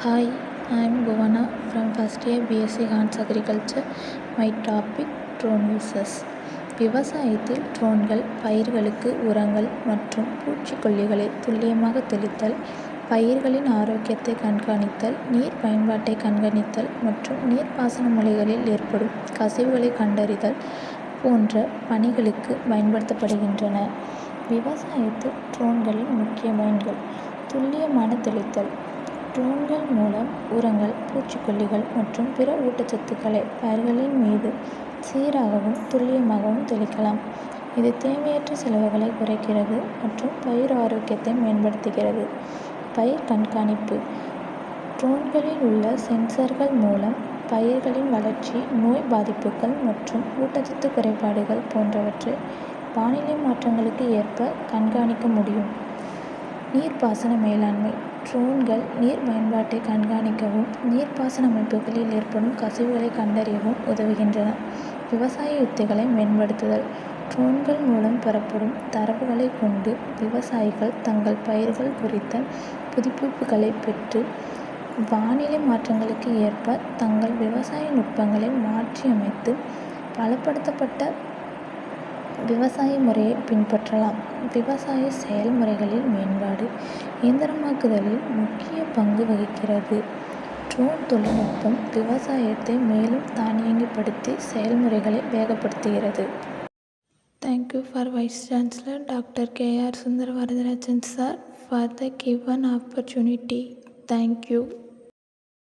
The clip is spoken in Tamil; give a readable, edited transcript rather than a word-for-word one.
Hi, I'm Bhuvana from first year BSc Hans Agriculture. My topic drone uses. விவசாயத்தில் ட்ரோன்கள் பயிர்களுக்கு உரங்கள் மற்றும் பூச்சிக்கொல்லிகளை துல்லியமாக தெளித்தல், பயிர்களின் ஆரோக்கியத்தை கண்காணித்தல், நீர் பயன்பாட்டை கண்காணித்தல் மற்றும் நீர்ப்பாசன முறைகளில் ஏற்படும் கசிவுகளை கண்டறிதல் போன்ற பணிகளுக்கு பயன்படுத்தப்படுகின்றன. விவசாயத்தில் ட்ரோன்களின் முக்கிய பயன்கள்: துல்லியமான தெளித்தல். ட்ரோன்கள் மூலம் உரங்கள், பூச்சிக்கொல்லிகள் மற்றும் பிற ஊட்டச்சத்துக்களை பயிர்களின் மீது சீராகவும் துல்லியமாகவும் தெளிக்கலாம். இது தேவையற்ற செலவுகளை குறைக்கிறது மற்றும் பயிர் ஆரோக்கியத்தை மேம்படுத்துகிறது. பயிர் கண்காணிப்பு. ட்ரோன்களில் உள்ள சென்சார்கள் மூலம் பயிர்களின் வளர்ச்சி, நோய் பாதிப்புகள் மற்றும் ஊட்டச்சத்து குறைபாடுகள் போன்றவற்றை வானிலை மாற்றங்களுக்கு ஏற்ப கண்காணிக்க முடியும். நீர்ப்பாசன மேலாண்மை. ட்ரோன்கள் நீர் பயன்பாட்டை கண்காணிக்கவும், நீர்ப்பாசன அமைப்புகளில் ஏற்படும் கசிவுகளை கண்டறியவும் உதவுகின்றன. விவசாய யுக்திகளை மேம்படுத்துதல். ட்ரோன்கள் மூலம் பெறப்படும் தரவுகளை கொண்டு விவசாயிகள் தங்கள் பயிர்கள் குறித்த புதுப்பிப்புகளை பெற்று, வானிலை மாற்றங்களுக்கு ஏற்ப தங்கள் விவசாய நுட்பங்களை மாற்றியமைத்து பலப்படுத்தப்பட்ட விவசாய முறையை பின்பற்றலாம். விவசாய செயல்முறைகளில் மேம்பாடு. இயந்திரமயமாக்குதலில் முக்கிய பங்கு வகிக்கிறது. ட்ரோன் தொழில்நுட்பம் விவசாயத்தை மேலும் தானியங்கிப்படுத்தி செயல்முறைகளை வேகப்படுத்துகிறது. Thank you for Vice Chancellor Dr. K.R. Sundaravaradarajan sir for the given opportunity. Thank you.